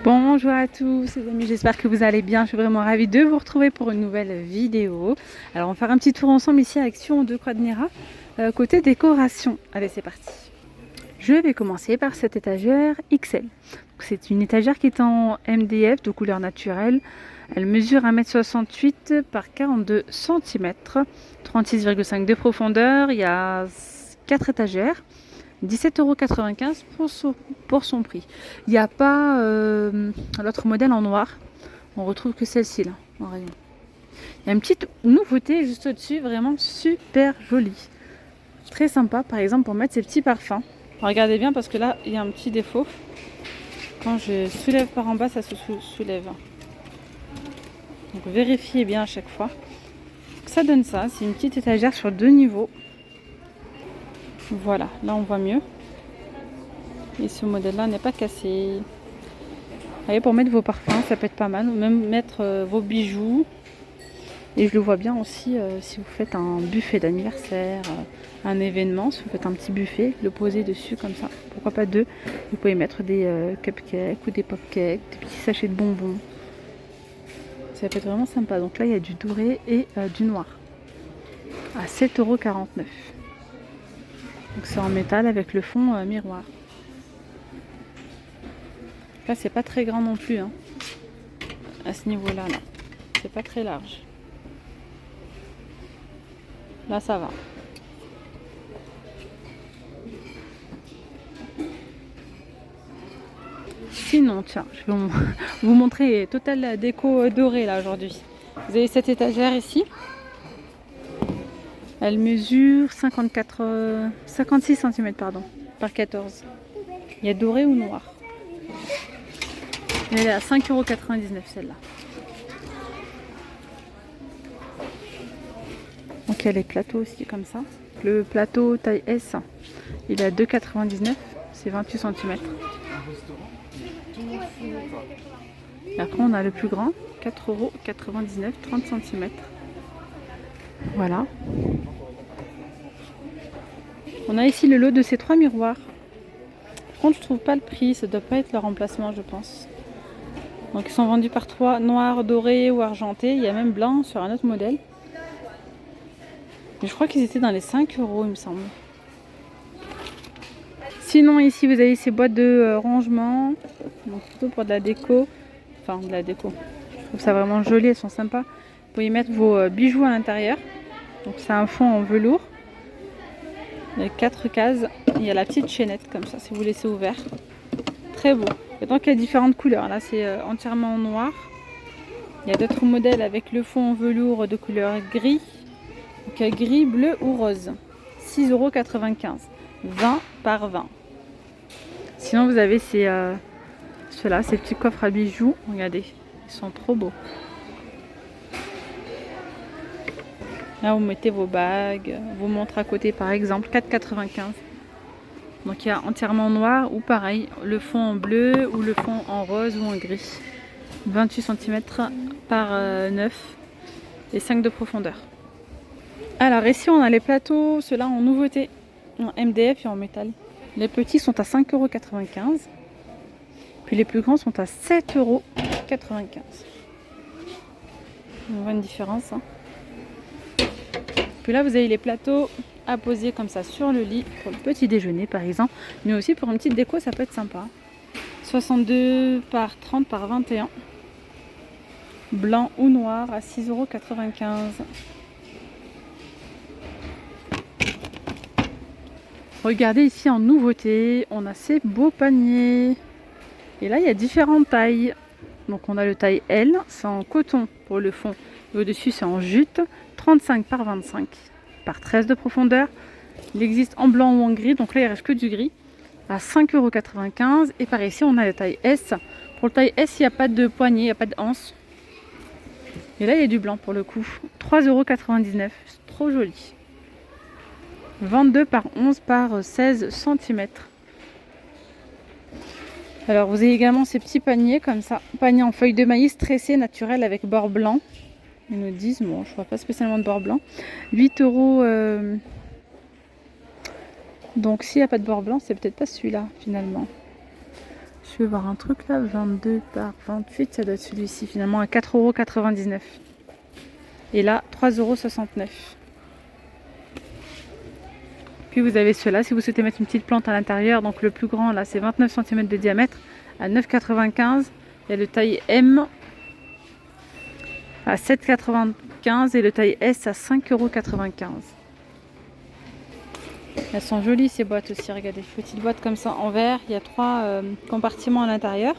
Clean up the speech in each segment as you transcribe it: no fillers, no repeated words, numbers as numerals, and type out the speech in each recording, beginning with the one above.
Bonjour à tous les amis, j'espère que vous allez bien. Je suis vraiment ravie de vous retrouver pour une nouvelle vidéo. Alors on va faire un petit tour ensemble ici à Action de Croix de Néra, côté décoration. Allez, c'est parti. Je vais commencer par cette étagère XL. C'est une étagère qui est en MDF de couleur naturelle. Elle mesure 1m68 par 42 cm, 36,5 de profondeur. Il y a 4 étagères. 17,95 € pour son prix. Il n'y a pas l'autre modèle en noir. On retrouve que celle-ci là, en rayon. Il y a une petite nouveauté juste au-dessus, vraiment super jolie. Très sympa, par exemple, pour mettre ses petits parfums. Regardez bien parce que là, il y a un petit défaut. Quand je soulève par en bas, ça se soulève. Donc vérifiez bien à chaque fois. Ça donne ça, c'est une petite étagère sur 2 niveaux. Voilà, là on voit mieux. Et ce modèle-là n'est pas cassé. Vous voyez, pour mettre vos parfums, ça peut être pas mal. Ou même mettre vos bijoux. Et je le vois bien aussi si vous faites un buffet d'anniversaire, un événement. Si vous faites un petit buffet, le poser dessus comme ça. Pourquoi pas deux. Vous pouvez mettre des cupcakes ou des popcakes, des petits sachets de bonbons. Ça peut être vraiment sympa. Donc là, il y a du doré et du noir. À 7,49 €. Donc c'est en métal avec le fond miroir. Là, c'est pas très grand non plus, hein, à ce niveau-là. Là. C'est pas très large. Là, ça va. Sinon, tiens, je vais vous montrer Total Déco doré là aujourd'hui. Vous avez cette étagère ici. Elle mesure 56 cm pardon, par 14. Il y a doré ou noir. Elle est à 5,99 € celle-là. Donc il y a les plateaux aussi comme ça. Le plateau taille S, il est à 2,99 €, c'est 28 cm. Et après on a le plus grand, 4,99 €, 30 cm. Voilà. On a ici le lot de ces 3 miroirs. Par contre je trouve pas le prix, ça doit pas être leur remplacement je pense. Donc ils sont vendus par 3, noir, doré ou argenté. Il y a même blanc sur un autre modèle. Mais je crois qu'ils étaient dans les 5 € il me semble. Sinon ici vous avez ces boîtes de rangement. Donc plutôt pour de la déco. Enfin de la déco. Je trouve ça vraiment joli, elles sont sympas. Vous pouvez mettre vos bijoux à l'intérieur. Donc c'est un fond en velours. Il y a 4 cases. Il y a la petite chaînette comme ça si vous laissez ouvert. Très beau. Et donc il y a différentes couleurs. Là c'est entièrement en noir. Il y a d'autres modèles avec le fond en velours de couleur gris. Donc gris, bleu ou rose. 6,95 €. 20 par 20. Sinon vous avez ceux-là, ces petits coffres à bijoux. Regardez, ils sont trop beaux. Là vous mettez vos bagues, vos montres à côté par exemple, 4,95 €. Donc il y a entièrement noir ou pareil, le fond en bleu ou le fond en rose ou en gris. 28 cm par 9 et 5 de profondeur. Alors ici on a les plateaux, ceux-là en nouveauté, en MDF et en métal. Les petits sont à 5,95 €. Puis les plus grands sont à 7,95 €. On voit une différence. Hein. Puis là vous avez les plateaux à poser comme ça sur le lit pour le petit déjeuner par exemple. Mais aussi pour une petite déco ça peut être sympa. 62 par 30 par 21. Blanc ou noir à 6,95 €. Regardez ici en nouveauté, on a ces beaux paniers. Et là, il y a différentes tailles. Donc on a le taille L, c'est en coton pour le fond. Et au-dessus, c'est en jute, 35 par 25 par 13 de profondeur. Il existe en blanc ou en gris, donc là, il ne reste que du gris, à 5,95 €. Et par ici, on a la taille S. Pour le taille S, il n'y a pas de poignée, il n'y a pas de anse. Et là, il y a du blanc pour le coup. 3,99 €, c'est trop joli. 22 par 11 par 16 cm. Alors vous avez également ces petits paniers comme ça. Panier en feuilles de maïs tressé naturel avec bord blanc. Ils nous disent, bon je vois pas spécialement de bord blanc. 8 €. Donc s'il n'y a pas de bord blanc, c'est peut-être pas celui-là finalement. Je vais voir un truc là, 22 par 28, ça doit être celui-ci finalement à 4,99 €. Et là, 3,69 €. Puis vous avez ceux-là, si vous souhaitez mettre une petite plante à l'intérieur, donc le plus grand là c'est 29 cm de diamètre à 9,95 €. Il y a le taille M à 7,95 € et le taille S à 5,95 €. Elles sont jolies ces boîtes aussi, regardez, petites boîtes comme ça en verre, il y a 3 compartiments à l'intérieur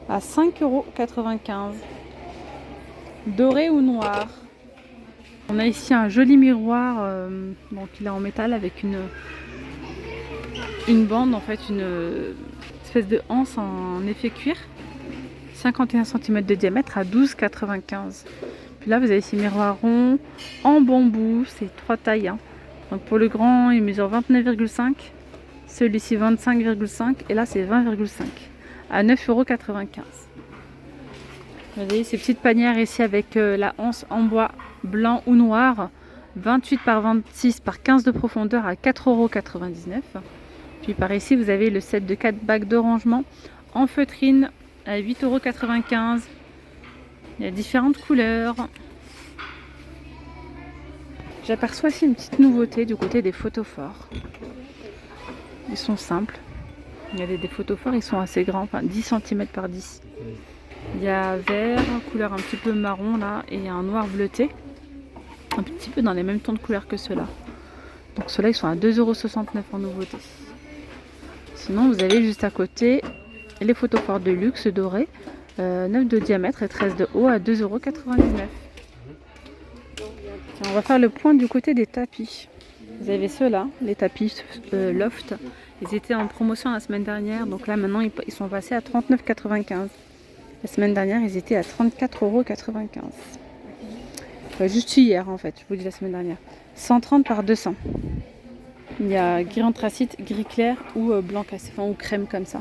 à 5,95 €. Doré ou noir. On a ici un joli miroir, donc il est en métal avec une bande, en fait une espèce de anse en effet cuir, 51 cm de diamètre à 12,95 €. Puis là vous avez ces miroirs ronds en bambou, c'est 3 tailles, hein. Donc pour le grand il mesure 29,5 €, celui-ci 25,5 € et là c'est 20,5 € à 9,95 €. Vous voyez ces petites panières ici avec la anse en bois blanc ou noir, 28 par 26 par 15 de profondeur à 4,99 €. Puis par ici vous avez le set de 4 bacs de rangement en feutrine à 8,95 €. Il y a différentes couleurs. J'aperçois aussi une petite nouveauté du côté des photophores. Ils sont simples. Il y a des photophores, ils sont assez grands, enfin 10 cm par 10. Il y a vert, couleur un petit peu marron là, et il y a un noir bleuté. Un petit peu dans les mêmes tons de couleur que ceux-là. Donc ceux-là ils sont à 2,69 € en nouveauté. Sinon vous avez juste à côté les photophores de luxe dorés, 9 de diamètre et 13 de haut à 2,99 €. On va faire le point du côté des tapis. Vous avez ceux-là, les tapis loft. Ils étaient en promotion la semaine dernière, donc là maintenant ils sont passés à 39,95 €. La semaine dernière ils étaient à 34,95 €. Juste hier en fait, je vous dis la semaine dernière. 130 par 200. Il y a gris anthracite, gris clair ou blanc cassé, enfin ou crème comme ça.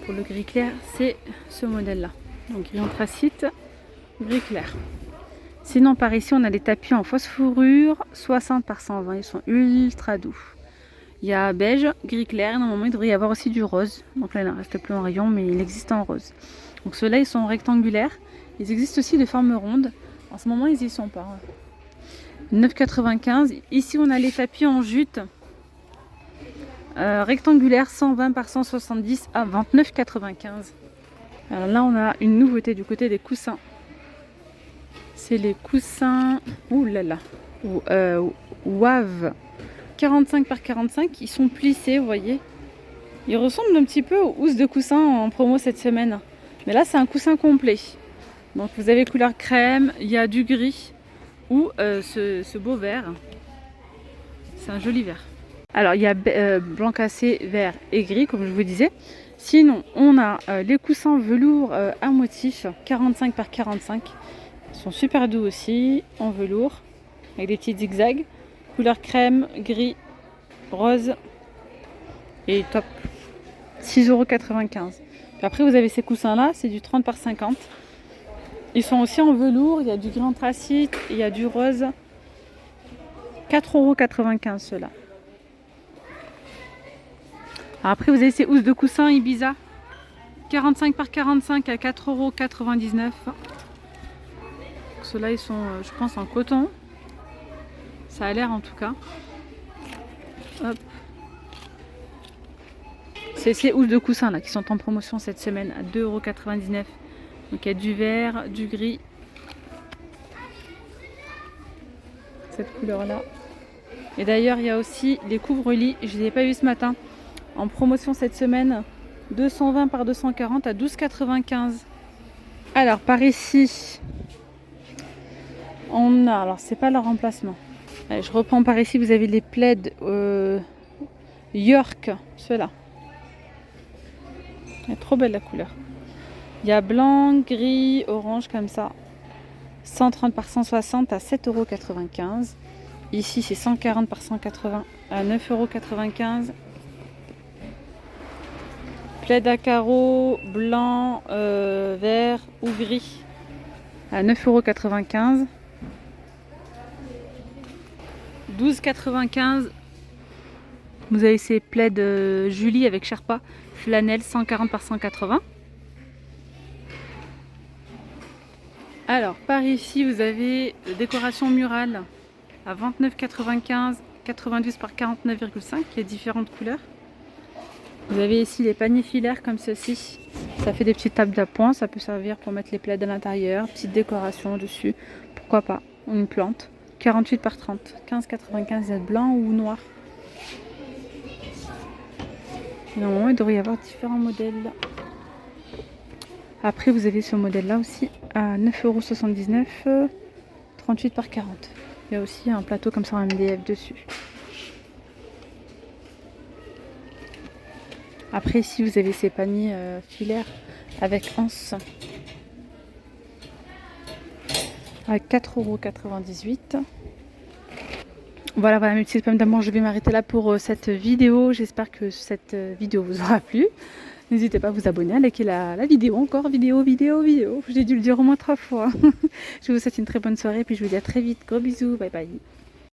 Pour le gris clair, c'est ce modèle-là. Donc gris anthracite, gris clair. Sinon par ici on a les tapis en fausse fourrure, 60 par 120, ils sont ultra doux. Il y a beige, gris clair, et normalement il devrait y avoir aussi du rose. Donc là il n'en reste plus en rayon, mais il existe en rose. Donc ceux-là ils sont rectangulaires. Ils existent aussi de forme ronde. En ce moment ils y sont pas. 9,95 €. Ici on a les tapis en jute. Rectangulaire 120 par 170 à 29,95 €. Alors là on a une nouveauté du côté des coussins. C'est les coussins WAV 45 par 45. Ils sont plissés, vous voyez. Ils ressemblent un petit peu aux housses de coussins en promo cette semaine. Mais là c'est un coussin complet. Donc vous avez couleur crème, il y a du gris ou ce beau vert. C'est un joli vert. Alors il y a blanc cassé, vert et gris comme je vous disais. Sinon on a les coussins velours à motif 45 par 45. Ils sont super doux aussi, en velours, avec des petits zigzags. Couleur crème, gris, rose et top. 6,95 €. Puis après vous avez ces coussins là, c'est du 30 par 50. Ils sont aussi en velours, il y a du gris anthracite, il y a du rose. 4,95 € ceux-là. Après vous avez ces housses de coussins Ibiza. 45 par 45 à 4,99 €. Ceux-là ils sont je pense en coton. Ça a l'air en tout cas. Hop. C'est ces housses de coussins là qui sont en promotion cette semaine à 2,99 €. Donc il y a du vert, du gris. Cette couleur là. Et d'ailleurs il y a aussi les couvre-lits. Je ne les ai pas vus ce matin. En promotion cette semaine. 220 par 240 à 12,95 €. Alors par ici. On a. Alors c'est pas leur remplacement. Allez, je reprends par ici. Vous avez les plaids York. Ceux-là. Elle est trop belle la couleur. Il y a blanc, gris, orange comme ça. 130 par 160 à 7,95 €. Ici c'est 140 par 180 à 9,95 €. Plaid à carreaux, blanc, vert ou gris à 9,95 €. 12,95 € Vous avez ces plaids Julie avec Sherpa, flanelle 140 par 180. Alors par ici vous avez décoration murale à 29,95, 92 par 49,5, il y a différentes couleurs. Vous avez ici les paniers filaires comme ceci. Ça fait des petites tables d'appoint, ça peut servir pour mettre les plaids à l'intérieur, petite décoration dessus, pourquoi pas, une plante. 48 par 30, 15,95 blanc ou noir. Normalement il devrait y avoir différents modèles. Après vous avez ce modèle là aussi à 9,79 €, 38 par 40. Il y a aussi un plateau comme ça en MDF dessus. Après ici vous avez ces paniers filaires avec anse à 4,98 €. Voilà mes petits pommes d'amour, je vais m'arrêter là pour cette vidéo. J'espère que cette vidéo vous aura plu. N'hésitez pas à vous abonner, à liker la vidéo, encore vidéo. J'ai dû le dire au moins 3 fois. Je vous souhaite une très bonne soirée et puis je vous dis à très vite. Gros bisous, bye bye.